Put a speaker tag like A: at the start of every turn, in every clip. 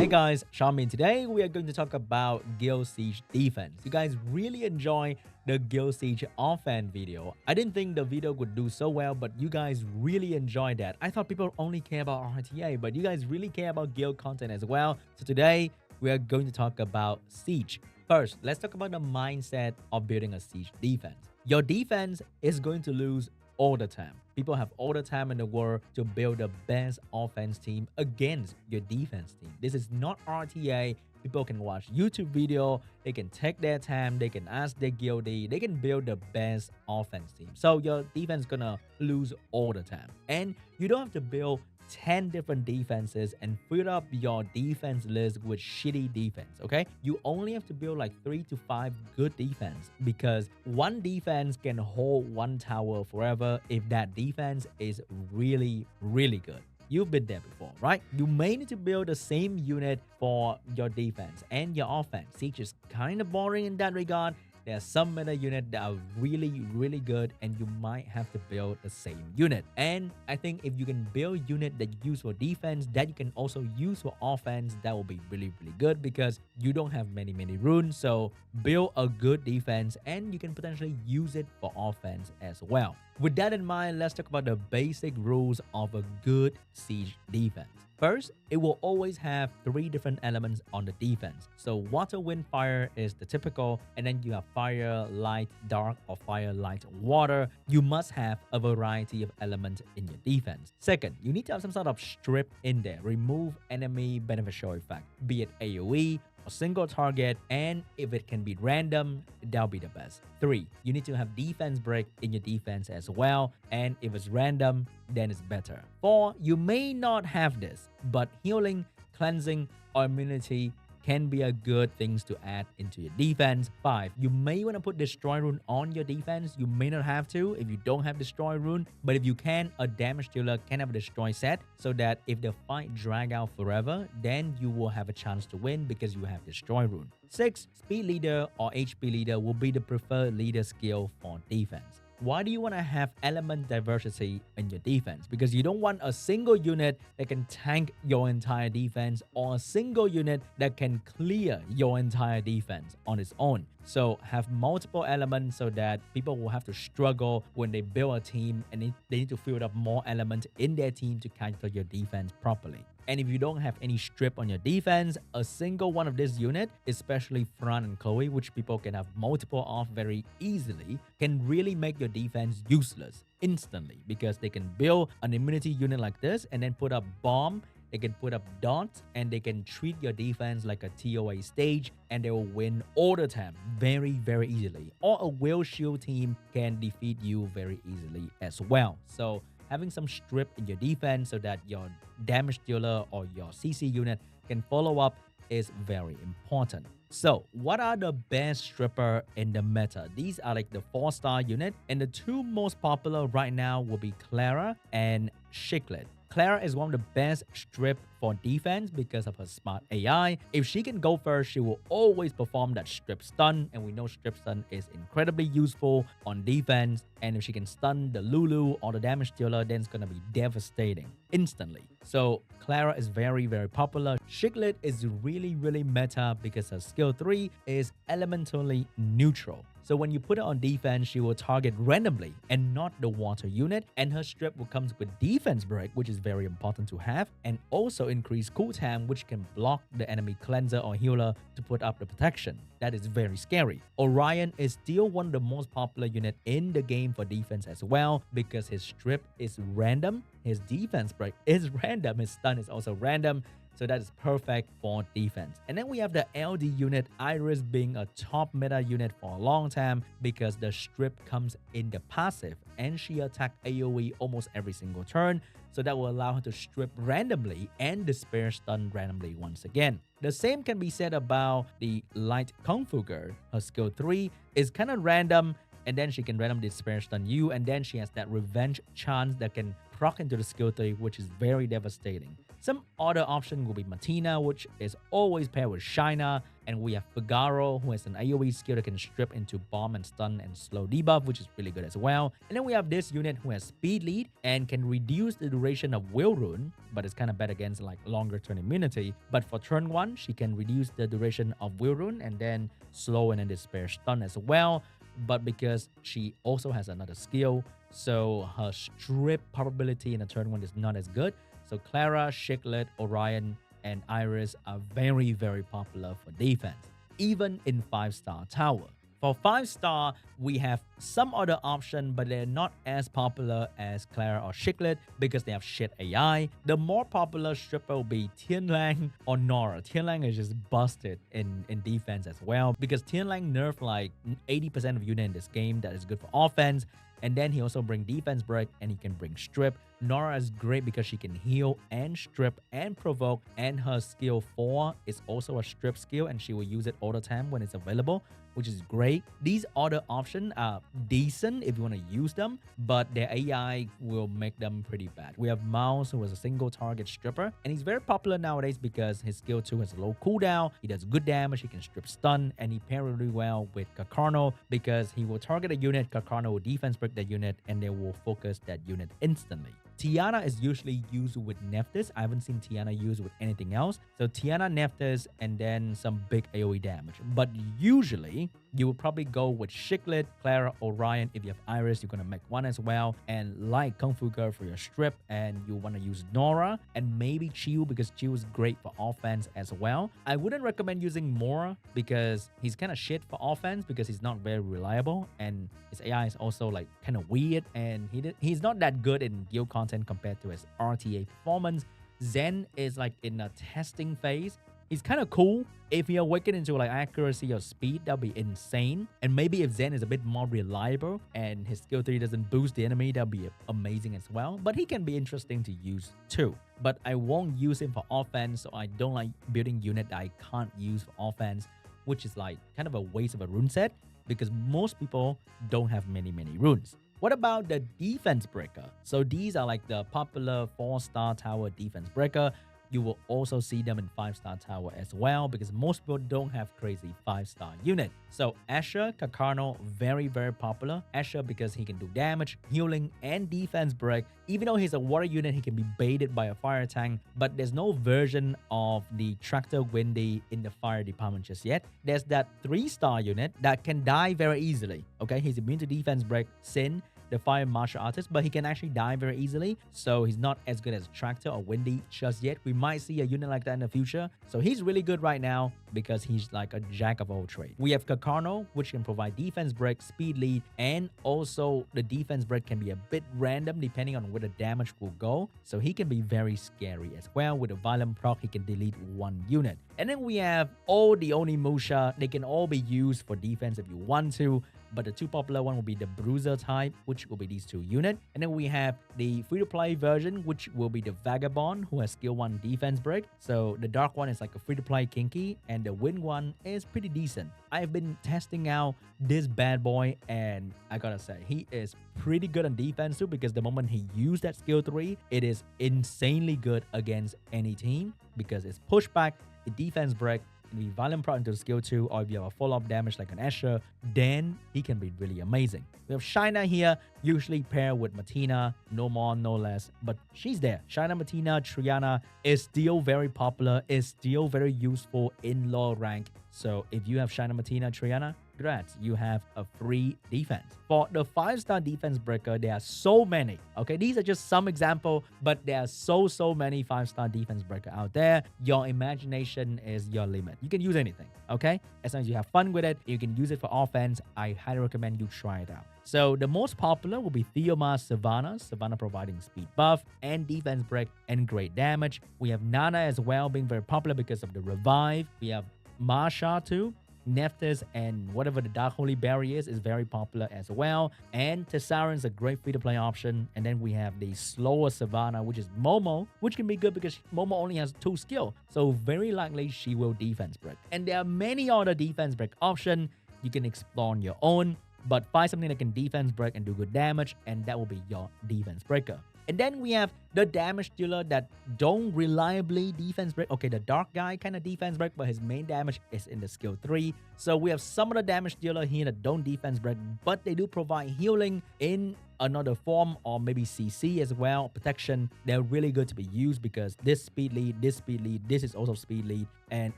A: Hey guys, SeanB. Today we are going to talk about Guild Siege defense. You guys really enjoy the Guild Siege offense video. I didn't think the video would do so well, but you guys really enjoyed that. I thought people only care about RTA, but you guys really care about Guild content as well. So today we are going to talk about Siege. First, let's talk about the mindset of building a Siege defense. Your defense is going to lose all the time. People have all the time in the world to build the best offense team against your defense team. This is not RTA. People can watch YouTube video, they can take their time, they can ask their guildie, they can build the best offense team. So your defense is gonna lose all the time. And you don't have to build 10 different defenses and fill up your defense list with shitty defense, okay? You only have to build like 3 to 5 good defense, because one defense can hold one tower forever if that defense is really, really good. You've been there before, right? You may need to build the same unit for your defense and your offense. Siege is kind of boring in that regard. There are some meta units that are really, really good, and you might have to build the same unit. And I think if you can build unit that you use for defense that you can also use for offense, that will be really, really good, because you don't have many runes. So build a good defense and you can potentially use it for offense as well. With that in mind, let's talk about the basic rules of a good siege defense. First, it will always have 3 different elements on the defense. So water, wind, fire is the typical, and then you have fire, light, dark, or fire, light, water. You must have a variety of elements in your defense. Second, you need to have some sort of strip in there. Remove enemy beneficial effect, be it AoE, a single target, and if it can be random, that'll be the best. 3, you need to have defense break in your defense as well, and if it's random, then it's better. 4, you may not have this, but healing, cleansing, or immunity can be a good things to add into your defense. 5, you may want to put destroy rune on your defense. You may not have to if you don't have destroy rune, but if you can, a damage dealer can have a destroy set, so that if the fight drag out forever, then you will have a chance to win because you have destroy rune. 6, speed leader or HP leader will be the preferred leader skill for defense. Why do you want to have element diversity in your defense? Because you don't want a single unit that can tank your entire defense, or a single unit that can clear your entire defense on its own. So have multiple elements so that people will have to struggle when they build a team, and they need to fill up more elements in their team to counter your defense properly. And if you don't have any strip on your defense, a single one of this unit, especially Fran and Chloe, which people can have multiple of very easily, can really make your defense useless instantly, because they can build an immunity unit like this and then put up bomb. They can put up dots and they can treat your defense like a TOA stage, and they will win all the time very, very easily. Or a will shield team can defeat you very easily as well. So having some strip in your defense so that your damage dealer or your CC unit can follow up is very important. So what are the best stripper in the meta? These are like the 4-star unit, and the 2 most popular right now will be Clara and Chiclet. Clara is one of the best strip for defense because of her smart AI. If she can go first, she will always perform that strip stun, and we know strip stun is incredibly useful on defense. And if she can stun the Lulu or the damage dealer, then it's gonna be devastating instantly. So Clara is very, very popular. Chiclet is really, really meta because her skill 3 is elementally neutral. So when you put it on defense, she will target randomly and not the water unit. And her strip will come with defense break, which is very important to have, and also increase cooldown, which can block the enemy cleanser or healer to put up the protection. That is very scary. Orion is still one of the most popular units in the game for defense as well, because his strip is random, his defense break is random, his stun is also random. So that is perfect for defense. And then we have the LD unit, Iris being a top meta unit for a long time because the strip comes in the passive and she attacks AoE almost every single turn. So that will allow her to strip randomly and despair stun randomly once again. The same can be said about the Light Kung Fu girl. Her skill 3 is kind of random, and then she can randomly despair stun you, and then she has that revenge chance that can proc into the skill 3, which is very devastating. Some other option will be Martina, which is always paired with China. And we have Figaro, who has an AoE skill that can strip into bomb and stun and slow debuff, which is really good as well. And then we have this unit who has speed lead and can reduce the duration of Will Rune, but it's kind of bad against like longer turn immunity. But for turn 1, she can reduce the duration of Will Rune and then slow and then despair stun as well. But because she also has another skill, so her strip probability in a turn 1 is not as good. So Clara, Chiclet, Orion, and Iris are very, very popular for defense, even in 5-star tower. For 5-star, we have some other option, but they're not as popular as Clara or Chiclet because they have shit AI. The more popular stripper will be Tianlang or Nora. Tianlang is just busted in defense as well because Tianlang nerfed like 80% of unit in this game that is good for offense. And then he also bring defense break and he can bring strip. Nora is great because she can heal and strip and provoke, and her skill 4 is also a strip skill and she will use it all the time when it's available, which is great. These other options are decent if you want to use them, but their AI will make them pretty bad. We have Mouse, who is a single target stripper, and he's very popular nowadays because his skill 2 has a low cooldown, he does good damage, he can strip stun, and he pairs really well with Kakarno because he will target a unit, Kakarno will defense break that unit, and they will focus that unit instantly. Tiana is usually used with Nephthys. I haven't seen Tiana used with anything else. So Tiana, Nephthys, and then some big AoE damage. But usually, you would probably go with Chiclet, Clara, Orion. If you have Iris, you're going to make one as well. And like Kung Fu Girl for your strip. And you want to use Nora and maybe Chiu because Chiu is great for offense as well. I wouldn't recommend using Mora because he's kind of shit for offense because he's not very reliable. And his AI is also like kind of weird. And he's not that good in guild content compared to his RTA performance. Zen is like in a testing phase. He's kind of cool. If he awaken into like accuracy or speed, that'll be insane. And maybe if Zen is a bit more reliable and his skill 3 doesn't boost the enemy, that'll be amazing as well. But he can be interesting to use too. But I won't use him for offense, so I don't like building unit that I can't use for offense, which is like kind of a waste of a rune set because most people don't have many runes. What about the defense breaker? So these are like the popular 4-star tower defense breaker. You will also see them in 5-star tower as well because most people don't have crazy 5-star unit. So Asher, Kakarno, very popular. Asher because he can do damage, healing, and defense break. Even though he's a water unit, he can be baited by a fire tank, but there's no version of the Tractor Windy in the fire department just yet. There's that 3-star unit that can die very easily. Okay, he's immune to defense break, Sin, the fire martial artist, but he can actually die very easily. So he's not as good as Tractor or Windy just yet. We might see a unit like that in the future. So he's really good right now because he's like a jack of all trades. We have Kakarno, which can provide defense break, speed lead, and also the defense break can be a bit random depending on where the damage will go. So he can be very scary as well. With a violent proc, he can delete one unit. And then we have all the Onimusha. They can all be used for defense if you want to. But the two popular one will be the Bruiser type, which will be these two units. And then we have the free-to-play version, which will be the Vagabond, who has skill 1 defense break. So the dark one is like a free-to-play kinky, and the wind one is pretty decent. I've been testing out this bad boy, and I gotta say, he is pretty good on defense too, because the moment he used that skill 3, it is insanely good against any team, because it's pushback, it defense break, be violent proc into skill 2, or if you have a follow-up damage like an Asher, then he can be really amazing. We have Shaina here, usually paired with Martina, no more, no less, but she's there. Shaina, Martina, Triana is still very popular, is still very useful in low rank. So if you have Shaina, Martina, Triana, congrats, you have a free defense. For the 5-star defense breaker, there are so many. Okay, these are just some example, but there are so many 5-star defense breaker out there. Your imagination is your limit. You can use anything, okay? As long as you have fun with it, you can use it for offense. I highly recommend you try it out. So the most popular will be Theomar Savannah. Savannah providing speed buff and defense break and great damage. We have Nana as well being very popular because of the revive. We have Marsha too. Nephthys and whatever the Dark Holy Berry is very popular as well. And Tessarin is a great free-to-play option. And then we have the slower Savannah, which is Momo, which can be good because Momo only has 2 skill. So very likely she will defense break. And there are many other defense break options you can explore on your own. But find something that can defense break and do good damage, and that will be your defense breaker. And then we have the damage dealer that don't reliably defense break. Okay, the dark guy kind of defense break, but his main damage is in the skill 3. So we have some of the damage dealer here that don't defense break, but they do provide healing in another form, or maybe CC as well, protection. They're really good to be used because this speed lead, this is also speed lead. And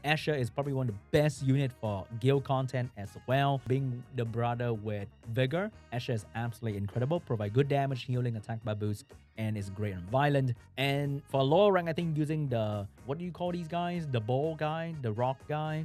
A: Asher is probably one of the best unit for guild content as well. Being the brother with Vigor, Asher is absolutely incredible. Provide good damage, healing, attack by boost, and is great on violent. And for lower rank, I think using the, what do you call these guys? The ball guy, the rock guy,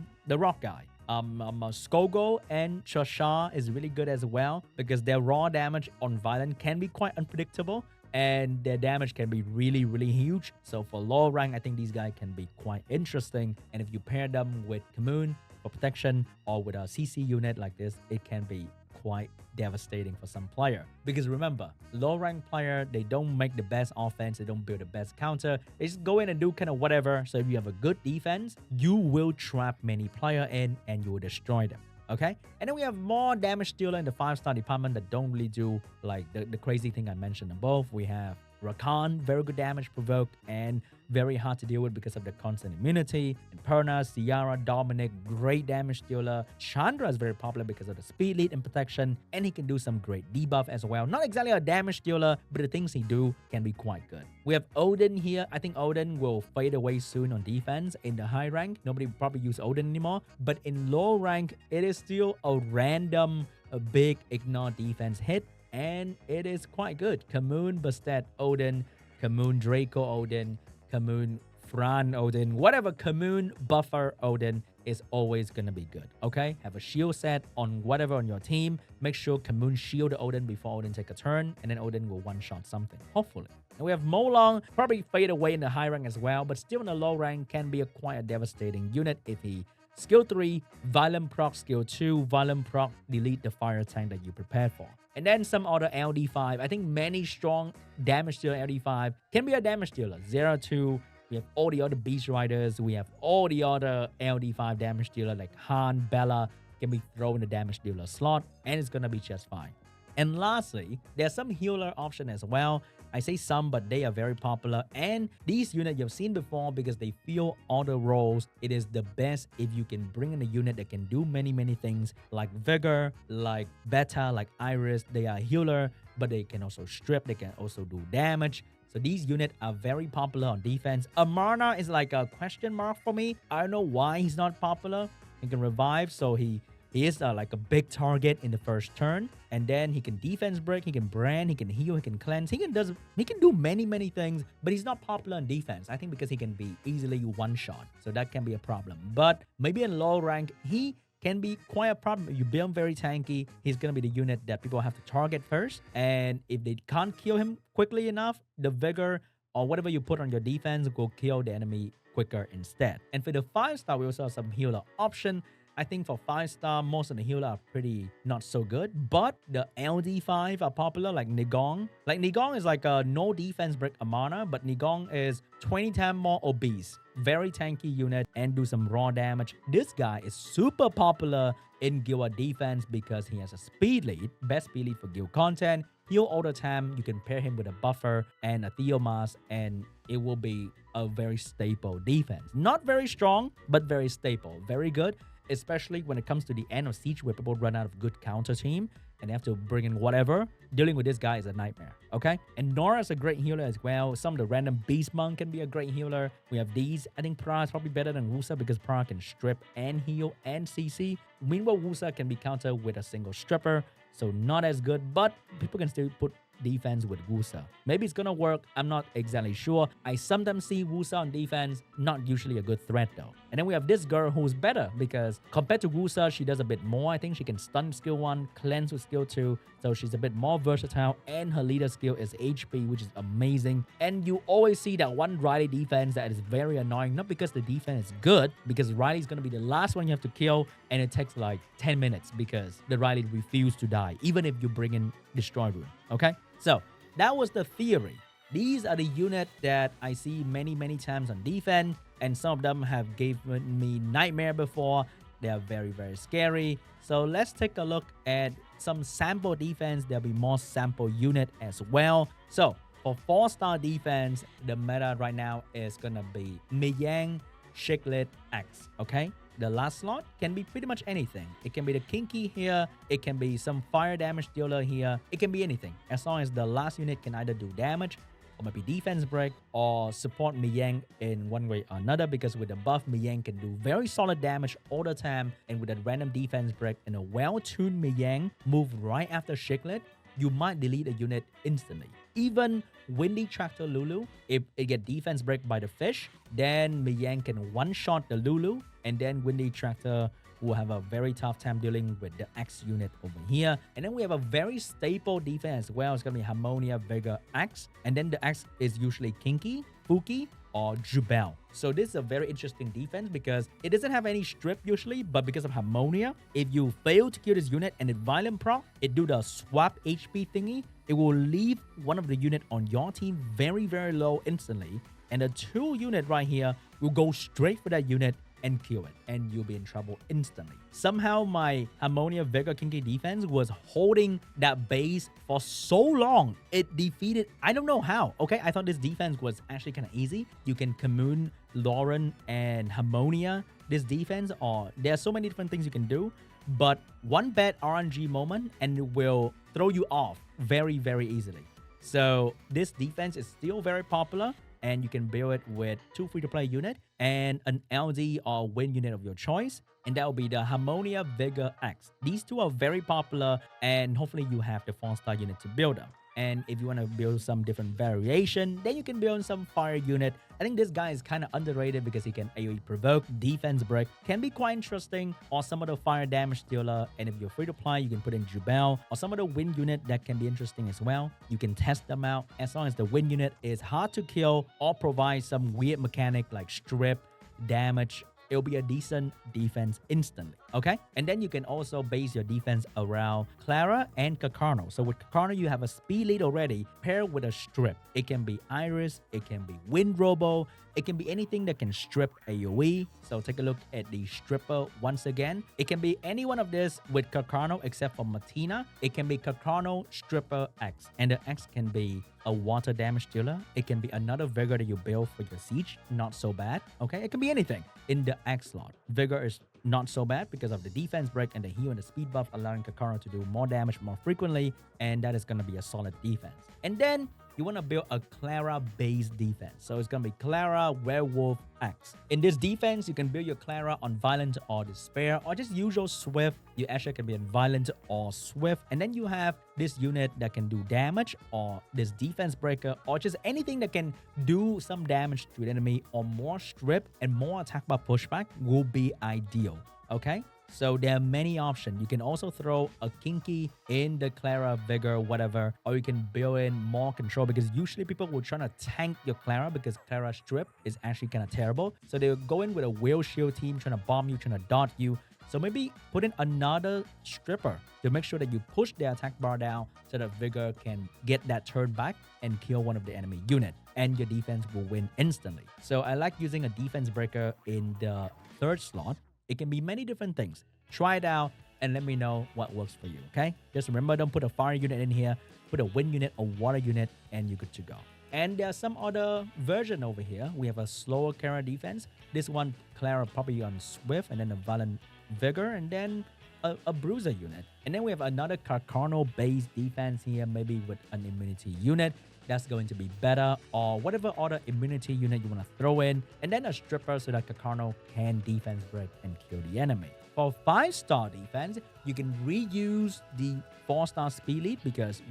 A: Skogo and Shasha is really good as well because their raw damage on violent can be quite unpredictable and their damage can be really, really huge. So for low rank, I think these guys can be quite interesting. And if you pair them with Kamoon for protection or with a CC unit like this, it can be quite devastating for some player. Because remember, low rank player, they don't make the best offense, they don't build the best counter, they just go in and do kind of whatever. So if you have a good defense, you will trap many player in and you will destroy them. Okay, and then we have more damage dealer in the 5-star department that don't really do like the crazy thing I mentioned above. We have Rakan, very good damage provoked and very hard to deal with because of the constant immunity. And Perna, Ciara, Dominic, great damage dealer. Chandra is very popular because of the speed lead and protection, and he can do some great debuff as well. Not exactly a damage dealer, but the things he do can be quite good. We have Odin here. I think Odin will fade away soon on defense in the high rank. Nobody probably use Odin anymore, but in low rank, it is still a random, a big ignore defense hit, and it is quite good. Kamoon, Bastet, Odin, Kamoon, Draco, Odin, Kamoon, Fran, Odin, whatever Kamoon, Buffer, Odin is always going to be good, okay? Have a shield set on whatever on your team. Make sure Kamoon shield Odin before Odin take a turn, and then Odin will one-shot something, hopefully. And we have Molong, probably fade away in the high rank as well, but still in the low rank can be quite a devastating unit if he skill 3, violent proc, skill 2, violent proc, delete the fire tank that you prepared for. And then some other LD5. I think many strong damage dealer LD5 can be a damage dealer. 0-2. We have all the other Beast Riders. We have all the other LD5 damage dealer like Han, Bella can be thrown in the damage dealer slot, and it's gonna be just fine. And lastly, there's some healer option as well. I say some, but they are very popular. And these units you've seen before because they fill all the roles. It is the best if you can bring in a unit that can do many, many things like Vigor, like Beta, like Iris. They are healer, but they can also strip. They can also do damage. So these units are very popular on defense. Amarna is like a question mark for me. I don't know why he's not popular. He can revive, so he is like a big target in the first turn, and then he can defense break, he can brand, he can heal, he can cleanse, he can do many things, but he's not popular in defense. I think because he can be easily one shot, so that can be a problem. But maybe in low rank, he can be quite a problem. You build him very tanky, he's gonna be the unit that people have to target first, and if they can't kill him quickly enough, the Vigor or whatever you put on your defense will kill the enemy quicker instead. And for the 5-star, we also have some healer option. I think for 5-star, most of the healer are pretty not so good, but the LD5 are popular, like Nigong. Like Nigong is like a no defense break Amana, but Nigong is 20 times more obese. Very tanky unit and do some raw damage. This guy is super popular in guild defense because he has a speed lead, best speed lead for guild content. Heal all the time. You can pair him with a buffer and a Theomas, and it will be a very staple defense. Not very strong, but very staple. Very good. Especially when it comes to the end of Siege where people run out of good counter team and they have to bring in whatever. Dealing with this guy is a nightmare, okay? And Nora is a great healer as well. Some of the random Beast Monk can be a great healer. We have these. I think Pra is probably better than Wusa because Pra can strip and heal and CC. Meanwhile, Wusa can be countered with a single stripper, so not as good, but people can still put defense with Wusa. Maybe it's gonna work, I'm not exactly sure. I sometimes see Wusa on defense, not usually a good threat though. And then we have this girl who's better because compared to Wusa, she does a bit more. I think she can stun skill 1, cleanse with skill 2, so she's a bit more versatile, and her leader skill is HP, which is amazing. And you always see that one Riley defense that is very annoying, not because the defense is good, because Riley's gonna be the last one you have to kill, and it takes like 10 minutes because the Riley refused to die, even if you bring in Destroy Rune, okay? So that was the theory. These are the units that I see many times on defense, and some of them have given me nightmare before. They are very scary. So let's take a look at some sample defense. There'll be more sample unit as well. So For 4-star defense, the meta right now is gonna be Miyang, Shiglet, X, okay? The last slot can be pretty much anything. It can be the Kinky here, it can be some fire damage dealer here, it can be anything. As long as the last unit can either do damage, or maybe defense break, or support Miyang in one way or another, because with the buff, Miyang can do very solid damage all the time, and with a random defense break and a well-tuned Miyang move right after Shiglet, you might delete a unit instantly. Even Windy Tractor Lulu, if it get defense break by the fish, then Miyang can one-shot the Lulu, and then Windy Tractor will have a very tough time dealing with the X unit over here. And then we have a very staple defense as well. It's going to be Harmonia, Vigor, X. And then the X is usually Kinky, Fuki, or Jubel. So this is a very interesting defense because it doesn't have any strip usually, but because of Harmonia, if you fail to kill this unit and it violent proc, it do the swap HP thingy, it will leave one of the unit on your team very, very low instantly. And the 2 unit right here will go straight for that unit and kill it, and you'll be in trouble instantly. Somehow my Harmonia Vigor Kinky defense was holding that base for so long. It defeated, I don't know how, okay? I thought this defense was actually kind of easy. You can commune Lauren and Harmonia this defense, or there's so many different things you can do, but one bad RNG moment and it will throw you off very, very easily. So this defense is still very popular, and you can build it with 2 free-to-play units and an LD or win unit of your choice, and that will be the Harmonia Vigor X. These 2 are very popular, and hopefully you have the 4-star unit to build them. And if you want to build some different variation, then you can build some fire unit. I think this guy is kind of underrated because he can AoE provoke, defense break, can be quite interesting, or some of the fire damage dealer. And if you're free to play, you can put in Jubel or some of the wind unit that can be interesting as well. You can test them out as long as the wind unit is hard to kill or provide some weird mechanic like strip, damage. It'll be a decent defense instantly, okay? And then you can also base your defense around Clara and Kakarno. So with Kakarno, you have a speed lead already paired with a strip. It can be Iris, it can be Wind Robo, it can be anything that can strip AoE. So take a look at the stripper once again. It can be any one of this with Kakarno except for Martina. It can be Kakarno, Stripper, X. And the X can be a water damage dealer. It can be another Vigor that you build for your siege. Not so bad, okay? It can be anything in the X slot. Vigor is not so bad because of the defense break and the heal and the speed buff, allowing Kakarno to do more damage more frequently, and that is going to be a solid defense. And then you want to build a Clara-based defense. So it's going to be Clara, Werewolf, X. In this defense, you can build your Clara on Violent or Despair, or just usual Swift. Your Asher can be on Violent or Swift. And then you have this unit that can do damage, or this defense breaker, or just anything that can do some damage to an enemy, or more strip and more attack by pushback will be ideal, okay? So there are many options. You can also throw a Kinky in the Clara, Vigor, whatever, or you can build in more control, because usually people will try to tank your Clara because Clara strip is actually kind of terrible. So they'll go in with a wheel shield team trying to bomb you, trying to dot you. So maybe put in another stripper to make sure that you push the attack bar down so that Vigor can get that turn back and kill one of the enemy unit, and your defense will win instantly. So I like using a defense breaker in the 3rd slot. It can be many different things. Try it out and let me know what works for you, okay? Just remember, don't put a fire unit in here. Put a wind unit or water unit and you're good to go. And there's some other version over here. We have a slower Clara defense. This one, Clara probably on Swift, and then a Violent Vigor, and then a Bruiser unit. And then we have another Kakarno-based defense here, maybe with an immunity unit. That's going to be better, or whatever other immunity unit you want to throw in, and then a stripper so that Kakarno can defense break and kill the enemy. For 5-star defense, you can reuse the 4-star speed lead because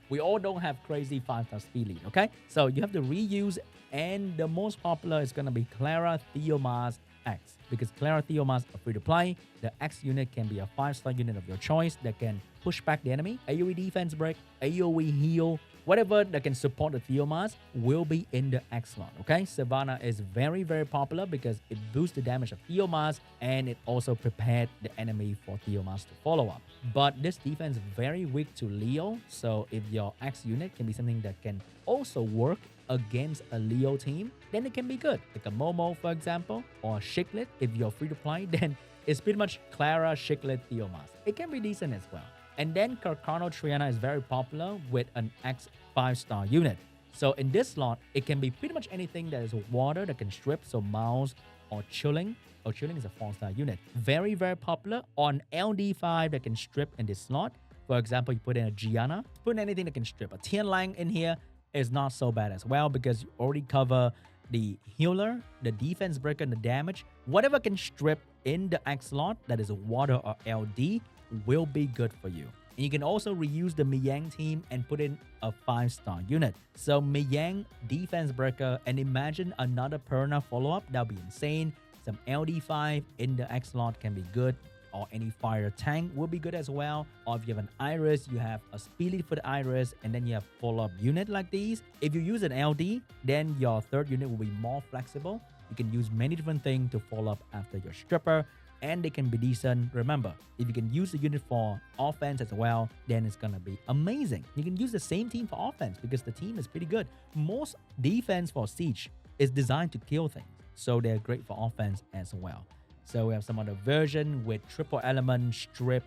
A: we all don't have crazy 5-star speed lead, okay? So you have to reuse, and the most popular is going to be Clara, Theomars, X, because Clara, Theomars are free to play. The X unit can be a 5-star unit of your choice that can push back the enemy, AoE defense break, AoE heal, whatever that can support the Theomars will be in the X slot, okay? Savannah is very, very popular because it boosts the damage of Theomars, and it also prepared the enemy for Theomars to follow up. But this defense is very weak to Leo, so if your X unit can be something that can also work against a Leo team, then it can be good. Like a Momo, for example, or Shiglet. If you're free to play, then it's pretty much Clara, Shiglet, Theomars. It can be decent as well. And then Kakarno Triana is very popular with an X 5-star unit. So in this slot, it can be pretty much anything that is water that can strip. So mouse or chilling. Oh, chilling is a 4-star unit. Very, very popular on LD5 that can strip in this slot. For example, you put in a Gianna, put in anything that can strip. A Tian Lang in here is not so bad as well because you already cover the healer, the defense breaker, and the damage. Whatever can strip in the X slot that is a water or LD will be good for you. And you can also reuse the Miyang team and put in a 5-star unit. So Miyang, defense breaker, and imagine another Perna follow-up. That'll be insane. Some LD5 in the X slot can be good. Or any fire tank will be good as well. Or if you have an Iris, you have a speed lead for the Iris, and then you have follow-up unit like these. If you use an LD, then your third unit will be more flexible. You can use many different things to follow up after your stripper, and they can be decent. Remember, if you can use the unit for offense as well, then it's gonna be amazing. You can use the same team for offense because the team is pretty good. Most defense for Siege is designed to kill things, so they're great for offense as well. So we have some other version with triple element, strip,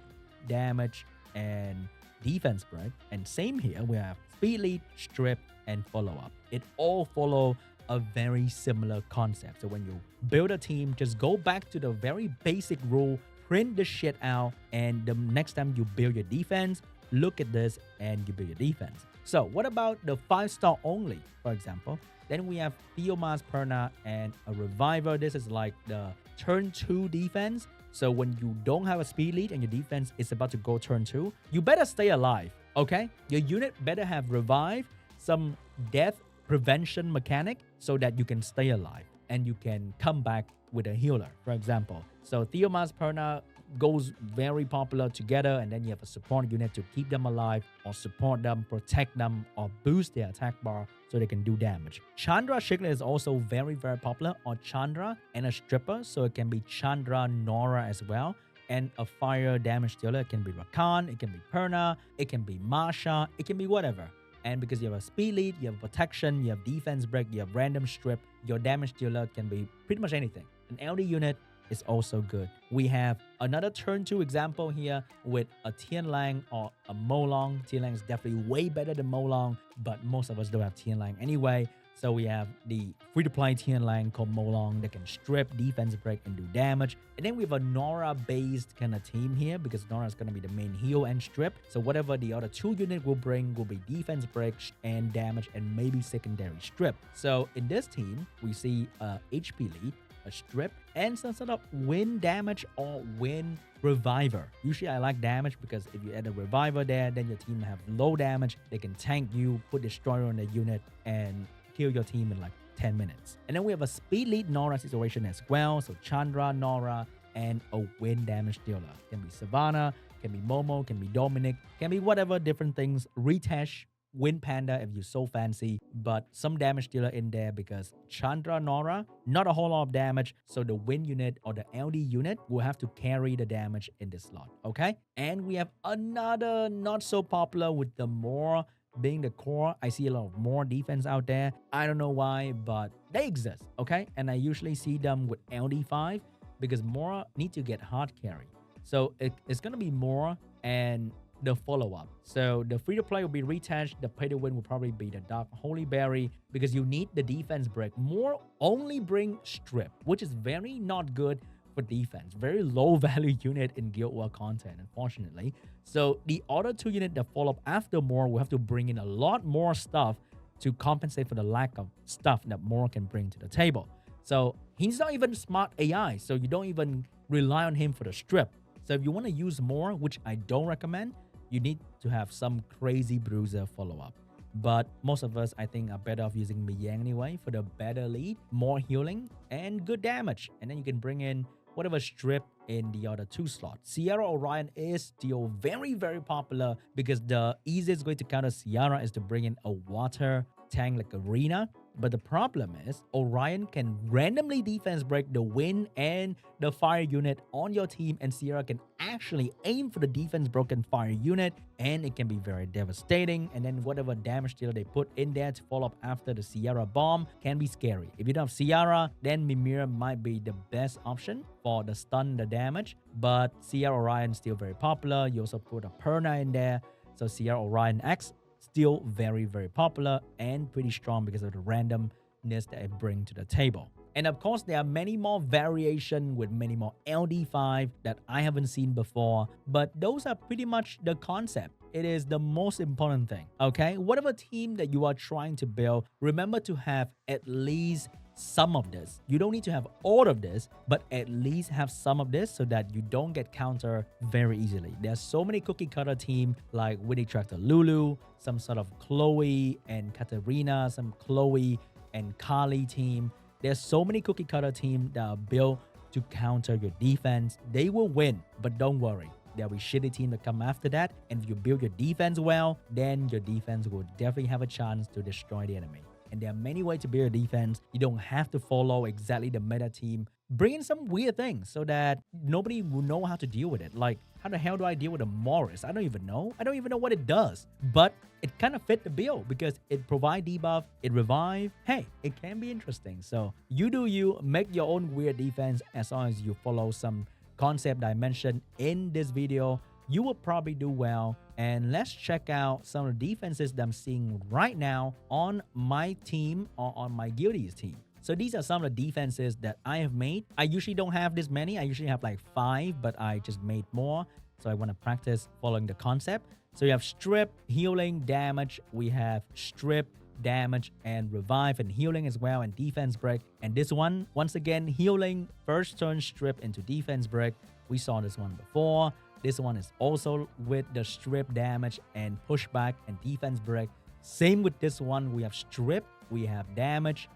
A: damage, and defense break. And same here, we have speed lead, strip, and follow up. It all follow a very similar concept. So when you build a team, just go back to the very basic rule, print the shit out, and the next time you build your defense, look at this and you build your defense. So what about the 5-star only, for example? Then we have Theomas Perna and a Reviver. This is like the turn 2 defense. So when you don't have a speed lead and your defense is about to go turn 2, you better stay alive, okay? Your unit better have Revive, some death prevention mechanic so that you can stay alive and you can come back with a healer, for example. So Theomas Perna goes very popular together, and then you have a support unit to keep them alive or support them, protect them, or boost their attack bar so they can do damage. Chandra Shigler is also very, very popular, or Chandra and a stripper, so it can be Chandra Nora as well. And a fire damage dealer, it can be Rakan, it can be Perna, it can be Masha, it can be whatever. And because you have a speed lead, you have protection, you have defense break, you have random strip, your damage dealer can be pretty much anything. An LD unit is also good. We have another turn 2 example here with a Tian Lang or a Molong. Tian Lang is definitely way better than Molong, but most of us don't have Tian Lang anyway. So we have the free-to-play Tian Lang called Molong that can strip, defense break, and do damage. And then we have a Nora-based kind of team here because Nora is going to be the main heal and strip. So whatever the other 2 unit will bring will be defense break and damage and maybe secondary strip. So in this team, we see a HP lead, a strip, and some sort of win damage or win reviver. Usually I like damage because if you add a reviver there, then your team have low damage. They can tank you, put destroyer on the unit, and kill your team in like 10 minutes. And then we have a speed lead Nora situation as well. So Chandra, Nora, and a win damage dealer. Can be Savannah, can be Momo, can be Dominic, can be whatever different things. Ritesh, Win Panda if you so fancy, but some damage dealer in there because Chandra Nora, not a whole lot of damage, so the win unit or the LD unit will have to carry the damage in this slot, okay? And we have another not so popular with the more being the core. I see a lot of more defense out there. I don't know why, but they exist, okay? And I usually see them with LD5 because more need to get hard carry. So it's gonna be more and the follow-up. So the free-to-play will be Ritesh. The pay-to-win will probably be the Dark Holy Berry because you need the defense break. More only bring strip, which is very not good for defense. Very low value unit in Guild War content, unfortunately. So the other 2 units that follow up after more will have to bring in a lot more stuff to compensate for the lack of stuff that more can bring to the table. So he's not even smart AI, so you don't even rely on him for the strip. So if you want to use more, which I don't recommend, you need to have some crazy bruiser follow-up. But most of us, I think, are better off using Miyang anyway for the better lead, more healing, and good damage. And then you can bring in whatever strip in the other 2 slots. Sierra Orion is still very, very popular because the easiest way to counter Sierra is to bring in a water tank like Arena. But the problem is Orion can randomly defense break the wind and the fire unit on your team, and Sierra can actually aim for the defense broken fire unit, and it can be very devastating. And then whatever damage dealer they put in there to follow up after the Sierra bomb can be scary. If you don't have Sierra, then Mimir might be the best option for the stun, the damage. But Sierra Orion is still very popular. You also put a Perna in there, so Sierra Orion X still very, very popular and pretty strong because of the randomness that it brings to the table. And of course, there are many more variation with many more LD5 that I haven't seen before, but those are pretty much the concept. It is the most important thing, okay? Whatever team that you are trying to build, remember to have at least some of this. You don't need to have all of this, but at least have some of this so that you don't get countered very easily. There's so many cookie cutter team like Winnie Tractor Lulu, some sort of Chloe and Katarina, some Chloe and Carly team. There's so many cookie cutter teams that are built to counter your defense. They will win, but don't worry. There'll be shitty team that come after that. And if you build your defense well, then your defense will definitely have a chance to destroy the enemy. And there are many ways to build a defense. You don't have to follow exactly the meta team. Bring in some weird things so that nobody will know how to deal with it. Like, how the hell do I deal with a Morris? I don't even know. I don't even know what it does. But it kind of fit the build because it provides debuff, it revive. Hey, it can be interesting. So you do you, make your own weird defense as long as you follow some concept I mentioned in this video. You will probably do well. And let's check out some of the defenses that I'm seeing right now on my team or on my guilty's team. So these are some of the defenses that I have made. I usually don't have this many. I usually have like 5, but I just made more. So I want to practice following the concept. So you have strip, healing, damage. We have strip, damage, and revive, and healing as well, and defense break. And this one, once again, healing, first turn strip into defense break. We saw this one before. This one is also with the strip, damage, and pushback and defense break. Same with this one. We have strip, we have damage,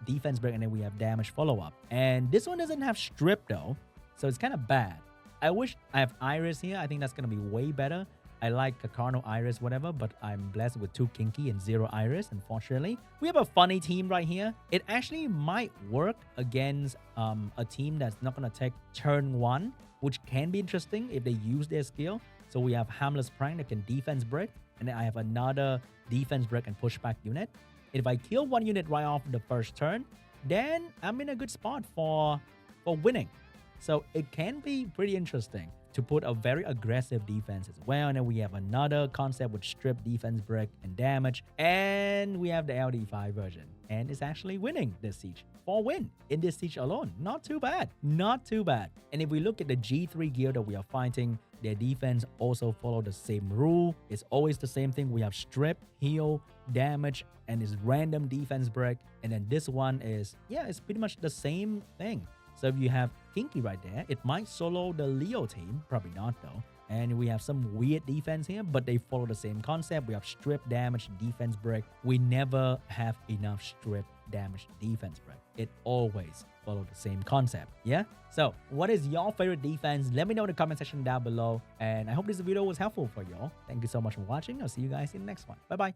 A: defense break, and then we have damage follow-up. And this one doesn't have strip though, so it's kind of bad. I wish I have Iris here. I think that's going to be way better. I like Kakarno Iris, whatever, but I'm blessed with 2 Kinky and 0 Iris, unfortunately. We have a funny team right here. It actually might work against a team that's not going to take turn 1, which can be interesting if they use their skill. So we have Harmless Prank that can defense break, and then I have another defense break and pushback unit. If I kill one unit right off the first turn, then I'm in a good spot for winning. So it can be pretty interesting to put a very aggressive defense as well. And then we have another concept with strip, defense break, and damage. And we have the LD5 version. And it's actually winning this siege. 4 win in this siege alone. Not too bad. Not too bad. And if we look at the G3 gear that we are fighting, their defense also follow the same rule. It's always the same thing. We have strip, heal, damage, and it's random defense break. And then this one is, it's pretty much the same thing. So if you have Kinky right there, it might solo the Leo team. Probably not though. And we have some weird defense here, but they follow the same concept. We have strip, damage, defense break. We never have enough strip, damage, defense break. It always follows the same concept. Yeah? So what is your favorite defense? Let me know in the comment section down below. And I hope this video was helpful for y'all. Thank you so much for watching. I'll see you guys in the next one. Bye-bye.